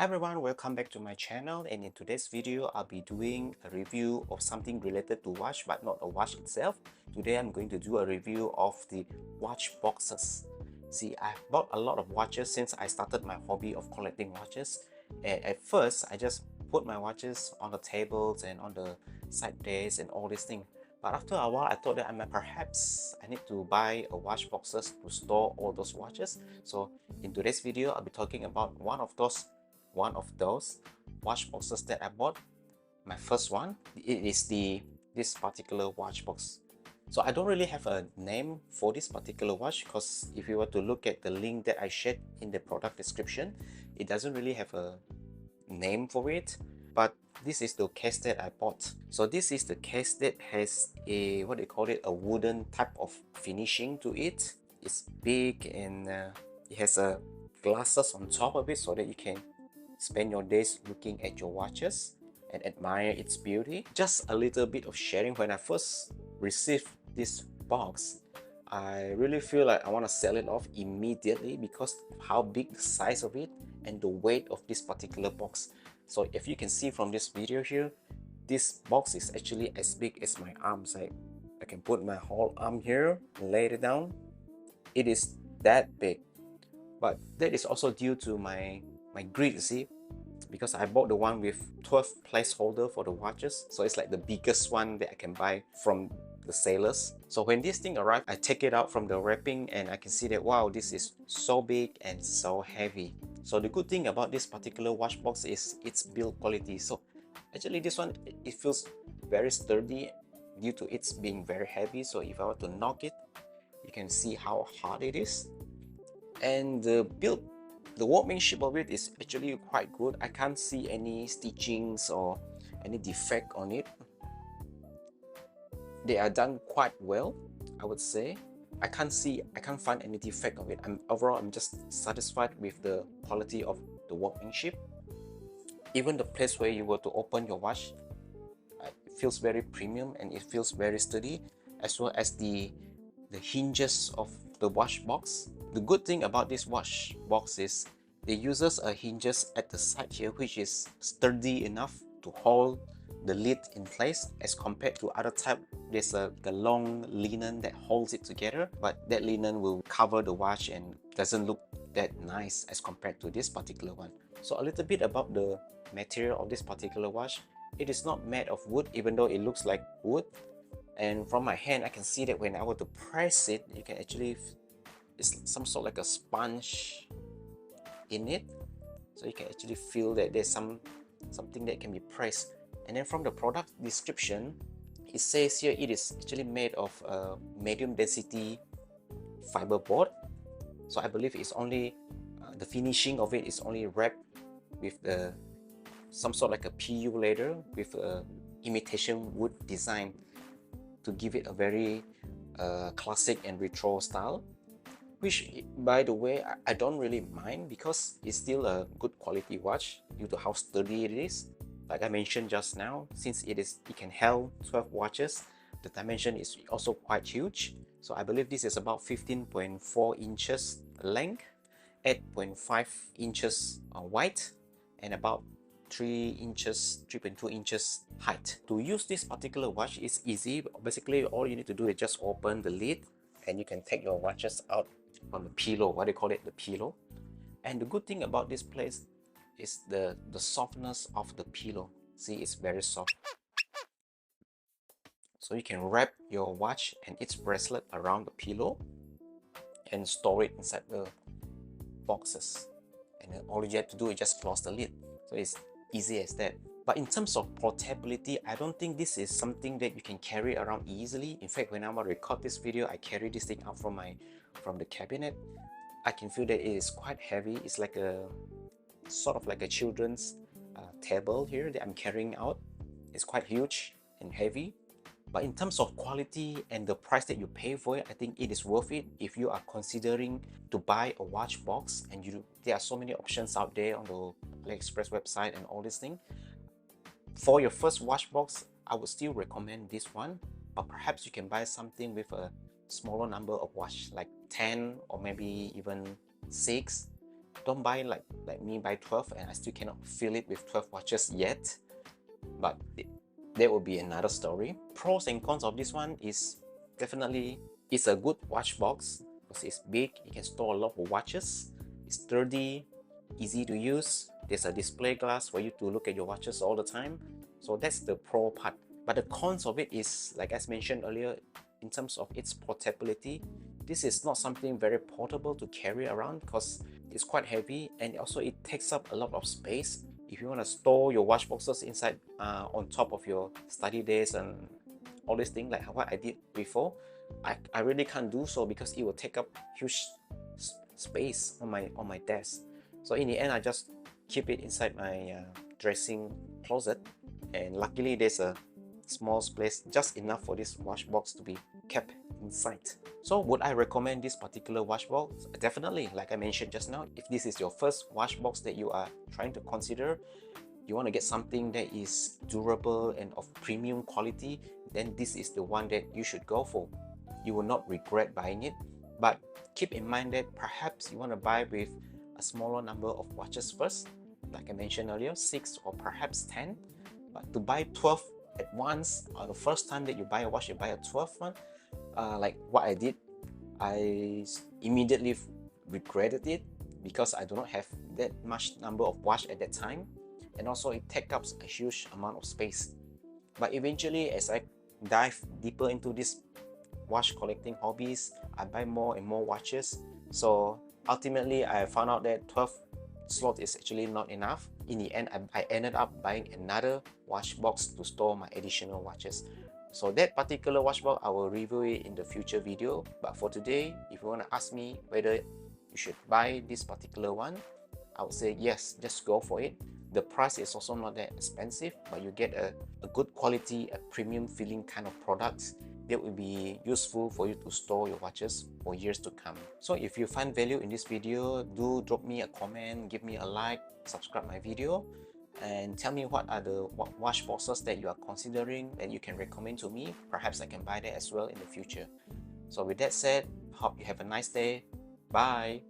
Hi everyone, welcome back to my channel, and in today's video I'll be doing a review of something related to watch but not a watch itself. Today I'm going to do a review of the watch boxes. See, I've bought a lot of watches since I started my hobby of collecting watches, and at first I just put my watches on the tables and on the side desks and all these things. But after a while I thought that perhaps I need to buy a watch boxes to store all those watches. So in today's video I'll be talking about one of those watch boxes that I bought. My first one, it is this particular watch box. So I don't really have a name for this particular watch, because if you were to look at the link that I shared in the product description, it doesn't really have a name for it. But this is the case that I bought. So this is the case that has a, what they call it, a wooden type of finishing to it. It's big, and it has a glasses on top of it so that you can spend your days looking at your watches and admire its beauty. Just a little bit of sharing. When I first received this box, I really feel like I want to sell it off immediately because of how big the size of it and the weight of this particular box. So if you can see from this video here, this box is actually as big as my arms. I can put my whole arm here and lay it down. It is that big. But that is also due to my greed, see, because I bought the one with 12 placeholder for the watches, so it's like the biggest one that I can buy from the sellers. So when this thing arrived, I take it out from the wrapping and I can see that, wow, this is so big and so heavy. So the good thing about this particular watch box is its build quality. So actually this one, it feels very sturdy due to its being very heavy. So if I were to knock it, you can see how hard it is. And the workmanship of it is actually quite good. I can't see any stitchings or any defect on it. They are done quite well, I would say. I can't find any defect of it. Overall, I'm just satisfied with the quality of the workmanship. Even the place where you were to open your watch, it feels very premium and it feels very sturdy, as well as the hinges of the watch box. The good thing about this watch box is it uses a hinges at the side here, which is sturdy enough to hold the lid in place, as compared to other type. There's a long linen that holds it together, but that linen will cover the watch and doesn't look that nice as compared to this particular one. So a little bit about the material of this particular watch. It is not made of wood, even though it looks like wood. And from my hand, I can see that when I were to press it, you can actually, it's some sort like a sponge in it. So you can actually feel that there's something that can be pressed. And then from the product description, it says here it is actually made of medium density fiber board. So I believe it's only the finishing of it is only wrapped with some sort like a PU leather with a imitation wood design to give it a very classic and retro style, which, by the way, I don't really mind, because it's still a good quality watch due to how sturdy it is. Like I mentioned just now, since it can hold 12 watches, the dimension is also quite huge. So I believe this is about 15.4 inches length, 8.5 inches wide, and about 3.2 inches height. To use this particular watch is easy. Basically, all you need to do is just open the lid and you can take your watches out from the pillow, what they call it, the pillow. And the good thing about this place is the softness of the pillow. See, it's very soft. So you can wrap your watch and its bracelet around the pillow and store it inside the boxes. And then all you have to do is just close the lid. So it's easy as that. But in terms of portability, I don't think this is something that you can carry around easily. In fact, when I record this video, I carry this thing out from the cabinet. I can feel that it is quite heavy. It's like a sort of like a children's table here that I'm carrying out. It's quite huge and heavy. But in terms of quality and the price that you pay for it, I think it is worth it if you are considering to buy a watch box. And there are so many options out there on the AliExpress website and all these things. For your first watch box, I would still recommend this one, but perhaps you can buy something with a smaller number of watch, like 10 or maybe even 6. Don't buy like me, buy 12 and I still cannot fill it with 12 watches yet, but that will be another story. Pros and cons of this one is definitely it's a good watch box because it's big, you can store a lot of watches, it's sturdy, easy to use, there's a display glass for you to look at your watches all the time. So that's the pro part. But the cons of it is, like as mentioned earlier, in terms of its portability, this is not something very portable to carry around because it's quite heavy, and also it takes up a lot of space. If you want to store your watch boxes inside on top of your study desk and all these things like what I did before, I really can't do so because it will take up huge space on my desk. So in the end, I just keep it inside my dressing closet, and luckily there's a small space just enough for this watch box to be kept inside. So would I recommend this particular watch box? Definitely, like I mentioned just now, if this is your first watch box that you are trying to consider, you want to get something that is durable and of premium quality, then this is the one that you should go for. You will not regret buying it, but keep in mind that perhaps you want to buy with a smaller number of watches first, like I mentioned earlier, 6 or perhaps 10. But to buy 12 at once, or the first time that you buy a watch, you buy a 12th one, like what I did, I immediately regretted it because I do not have that much number of watch at that time, and also it takes up a huge amount of space. But eventually, as I dive deeper into this watch collecting hobbies, I buy more and more watches. So ultimately, I found out that 12 slot is actually not enough. In the end, I ended up buying another watch box to store my additional watches. So that particular watch box, I will review it in the future video. But for today, if you want to ask me whether you should buy this particular one, I would say yes, just go for it. The price is also not that expensive, but you get a good quality, a premium feeling kind of products that will be useful for you to store your watches for years to come. So if you find value in this video, do drop me a comment, give me a like, subscribe my video, and tell me what are the watch boxes that you are considering that you can recommend to me. Perhaps I can buy that as well in the future. So with that said, hope you have a nice day. Bye.